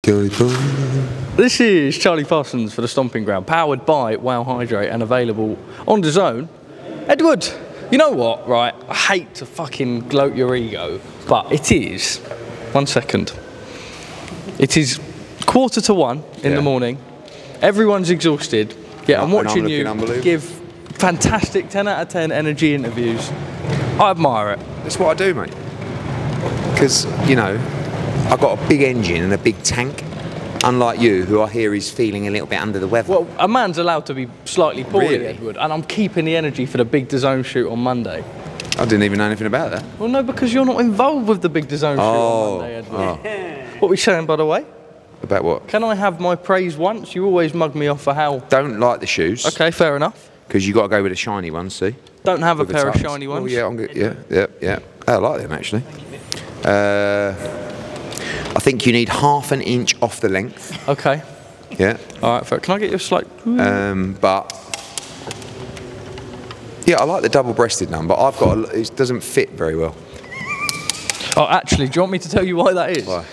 This is Charlie Parsons for the Stomping Ground, powered by Wow Hydrate and available on DAZN. Edward, you know what, right? I hate to fucking gloat your ego, but it is, 1 second, it is 1:45 in the morning. Everyone's exhausted, yet I'm watching you give fantastic 10 out of 10 energy interviews. I admire it. That's what I do, mate. Because, you know, I've got a big engine and a big tank, unlike you, who I hear is feeling a little bit under the weather. Well, a man's allowed to be slightly poorly, Really? Edward, and I'm keeping the energy for the big DAZN shoot on Monday. I didn't even know anything about that. Well, no, because you're not involved with the big DAZN shoot on Monday, Edward. What are we saying, by the way? About what? Can I have my praise once? You always mug me off for how... Don't like the shoes. Okay, fair enough. Because you got to go with the shiny ones, see? Don't have With a the pair of tubs. shiny ones. Oh, yeah, I'm good. Yeah. I like them, actually. I think you need ½ an inch off the length. Okay. Yeah. All right, fair. Can I get you a slight... But... Yeah, I like the double-breasted number. I've got it doesn't fit very well. Oh, actually, do you want me to tell you why that is? Why?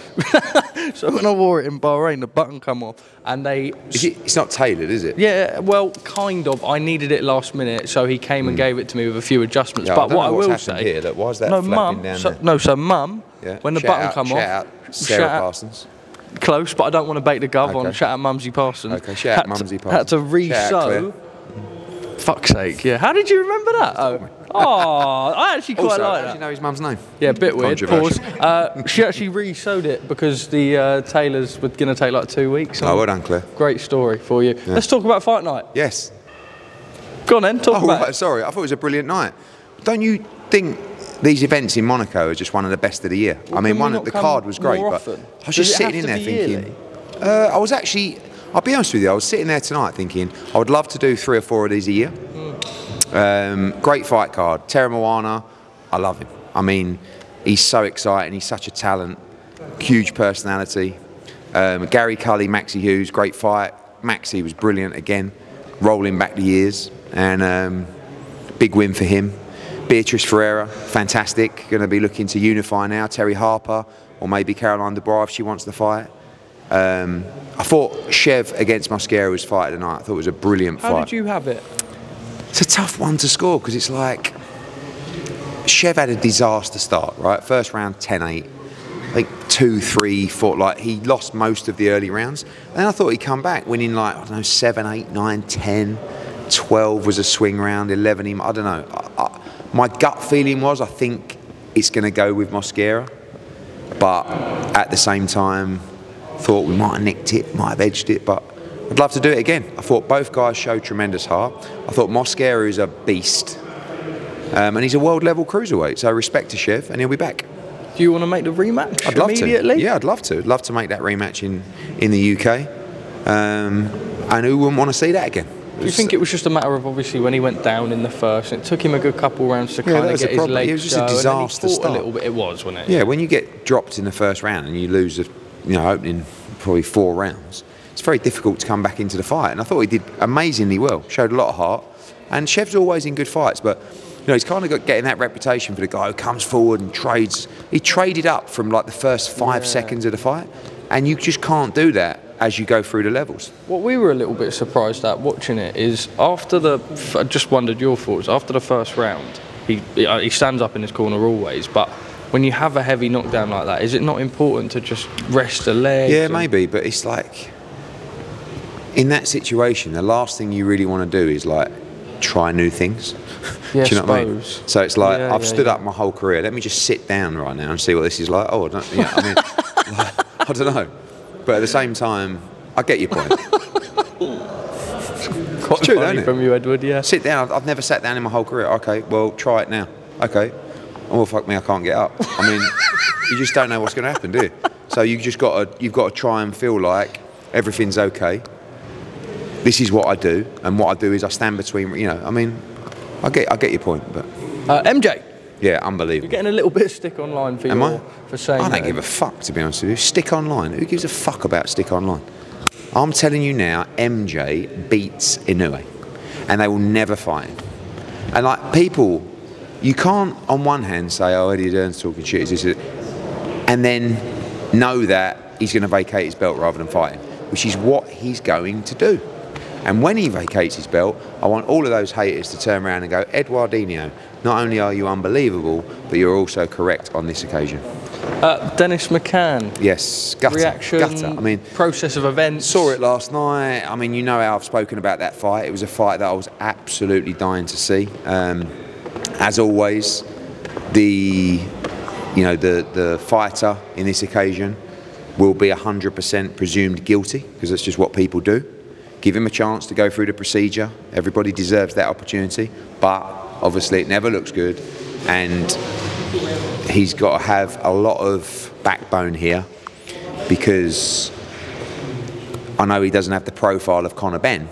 So when I wore it in Bahrain, the button come off, and they... It's not tailored, is it? Yeah, well, kind of. I needed it last minute, so he came and gave it to me with a few adjustments. Yeah, but what I what's will happened say... here. Look, why is that no, flapping Mum, down so, there? no, so Mum, Yeah. when the Shout button out, come shout off... out Sarah Parsons. Close, but I don't want to bait the gov on. Okay. Shout out Mumsy Parsons. Okay, shout out Mumsy Parsons. Had to re-sew. Fuck's sake, yeah. How did you remember that? Oh, I actually quite Also, like how that. do you know his mum's name? Yeah, a bit weird. Pause. Controversial. She actually re-sewed it because the tailors were going to take like 2 weeks. Oh, well done, Claire. Great story for you. Yeah. Let's talk about fight night. Yes. Go on then, talk about Right, it. sorry, I thought it was a brilliant night. Don't you think these events in Monaco are just one of the best of the year? Well, I mean, can we the not card come was great, more but often? I was Does just it have sitting in to there be thinking... yearly? I was actually... I'll be honest with you, I was sitting there tonight thinking I would love to do 3 or 4 of these a year. Great fight card. Terra Moana, I love him. I mean, he's so exciting, he's such a talent, huge personality. Gary Cully, Maxie Hughes, great fight. Maxie was brilliant again, rolling back the years, and big win for him. Beatrice Ferreira, fantastic, going to be looking to unify now. Terry Harper, or maybe Caroline Dubois if she wants the fight. I thought Chev against Mosquera's fight tonight, I thought it was a brilliant fight. How did you have it? It's a tough one to score because it's like Chev had a disaster start, right? First round 10-8, like 2, 3, 4, like he lost most of the early rounds. And then I thought he'd come back winning like, I don't know, 7, 8, 9, 10, 12 was a swing round, 11, I don't know. My gut feeling was I think it's going to go with Mosquera, but at the same time, thought we might have nicked it, might have edged it, but I'd love to do it again. I thought both guys showed tremendous heart. I thought Mosquera is a beast, and he's a world-level cruiserweight, so respect to Chev, and he'll be back. Do you want to make the rematch I'd love immediately? to. Yeah, I'd love to. I'd love to make that rematch in the UK, and who wouldn't want to see that again? Do you think it was just a matter of obviously when he went down in the first, it took him a good couple rounds to kind of get his legs It was just a going, disaster and he fought start. a little bit. It was, wasn't it? Yeah, when you get dropped in the first round and you lose the opening probably 4 rounds, it's very difficult to come back into the fight. And I thought he did amazingly well, showed a lot of heart. And Chev's always in good fights, but he's kind of getting that reputation for the guy who comes forward and trades. He traded up from like the first 5 seconds of the fight, and you just can't do that as you go through the levels. What we were a little bit surprised at watching it is after I just wondered your thoughts, after the first round, he stands up in his corner always, but when you have a heavy knockdown like that, is it not important to just rest the legs? Yeah, maybe, but it's like, in that situation, the last thing you really want to do is like try new things. Yeah, do you know what I mean? So it's like, I've stood up my whole career, let me just sit down right now and see what this is like. Oh, I don't, I mean, like, I don't know. But at the same time, I get your point. Quite true, funny from you, Edward, yeah. Sit down, I've never sat down in my whole career. Okay, well, try it now. Okay. Oh, well, fuck me, I can't get up. I mean, you just don't know what's going to happen, do you? So you've got to try and feel like everything's okay. This is what I do, and what I do is I stand between, I mean, I get your point, but... MJ. Yeah, unbelievable. You're getting a little bit of stick online for for saying I don't that. give a fuck, to be honest with you. Stick online. Who gives a fuck about stick online? I'm telling you now, MJ beats Inoue, and they will never fight him. And like people, you can't on one hand say, "Oh, Eddie Hearn's talking shit," and then know that he's going to vacate his belt rather than fighting, which is what he's going to do. And when he vacates his belt, I want all of those haters to turn around and go, Eduardinho, not only are you unbelievable, but you're also correct on this occasion. Dennis McCann. Yes, gutter. Reaction, gutter. I mean, process of events. Saw it last night. I mean, you know how I've spoken about that fight. It was a fight that I was absolutely dying to see. As always, the fighter in this occasion will be 100% presumed guilty, because that's just what people do. Give him a chance to go through the procedure. Everybody deserves that opportunity, but obviously it never looks good, and he's got to have a lot of backbone here, because I know he doesn't have the profile of Conor Benn,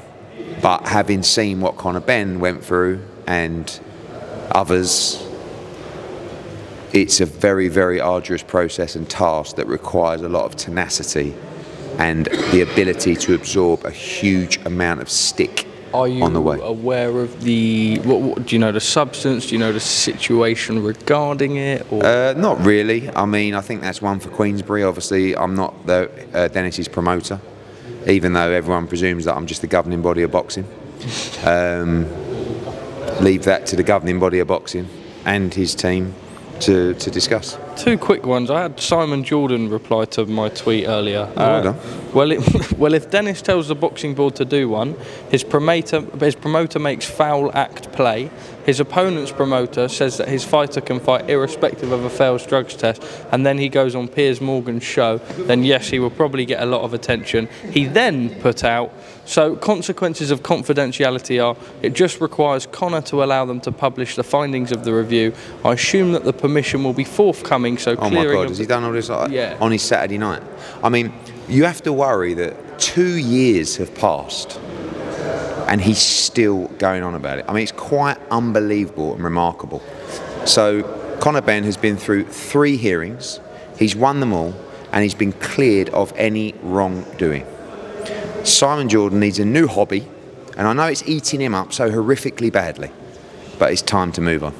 but having seen what Conor Benn went through and others, it's a very, very arduous process and task that requires a lot of tenacity and the ability to absorb a huge amount of stick on the way. Are you aware of the, what do you know, the substance? Do you know the situation regarding it? Or? Not really. I mean, I think that's one for Queensberry. Obviously, I'm not Dennis's promoter, even though everyone presumes that I'm just the governing body of boxing. Leave that to the governing body of boxing and his team to discuss. Two quick ones. I had Simon Jordan reply to my tweet earlier. Well done. Well, if Dennis tells the boxing board to do one, his promoter makes foul act play. His opponent's promoter says that his fighter can fight irrespective of a failed drugs test, and then he goes on Piers Morgan's show, then yes, he will probably get a lot of attention. He then put out, so consequences of confidentiality are, it just requires Conor to allow them to publish the findings of the review. I assume that the permission will be forthcoming, so oh my God, has he done all this on his Saturday night? I mean, you have to worry that 2 years have passed and he's still going on about it. I mean, it's quite unbelievable and remarkable. So Conor Benn has been through 3 hearings, he's won them all, and he's been cleared of any wrongdoing. Simon Jordan needs a new hobby, and I know it's eating him up so horrifically badly, but it's time to move on.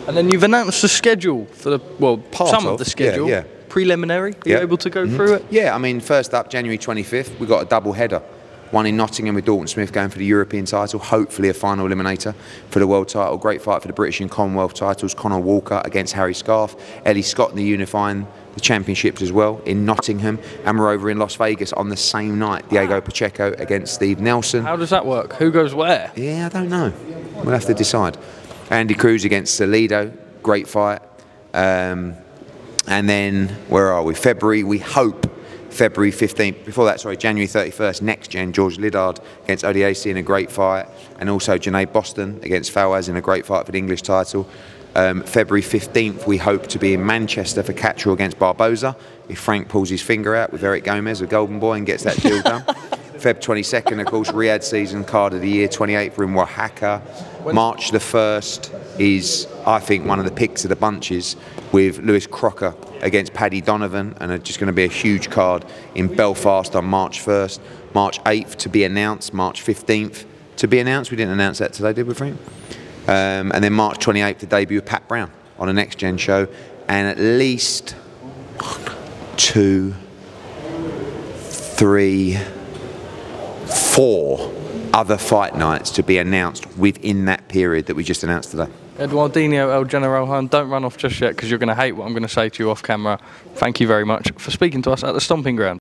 And then you've announced the schedule for the, well, some of the schedule. Yeah. Preliminary, are you able to go through it? Yeah, I mean, first up, January 25th, we've got a double header. One in Nottingham with Dalton Smith going for the European title, hopefully a final eliminator for the world title. Great fight for the British and Commonwealth titles. Conor Walker against Harry Scarf. Ellie Scott in the unifying the championships as well in Nottingham. And we're over in Las Vegas on the same night. Diego Pacheco against Steve Nelson. How does that work? Who goes where? Yeah, I don't know. We'll have to decide. Andy Cruz against Salido. Great fight. And then, where are we? February, we hope, February 15th. Before that, sorry, January 31st, next gen, George Liddard against Odiace in a great fight. And also Janae Boston against Fawaz in a great fight for the English title. February 15th, we hope to be in Manchester for Catchall against Barboza. If Frank pulls his finger out with Eric Gomez, a golden boy, and gets that deal done. Feb 22nd, of course, Riyadh season card of the year. 28th, we're in Oaxaca. March the 1st is, I think, one of the picks of the bunches with Lewis Crocker against Paddy Donovan, and it's just going to be a huge card in Belfast on March 1st. March 8th to be announced. March 15th to be announced. We didn't announce that today, did we, Frank? And then March 28th to debut with Pat Brown on a Next Gen show, and at least 2, 3, 4 other fight nights to be announced within that period that we just announced today. Eduardinho El General Hearn, don't run off just yet, because you're going to hate what I'm going to say to you off camera. Thank you very much for speaking to us at the Stomping Ground.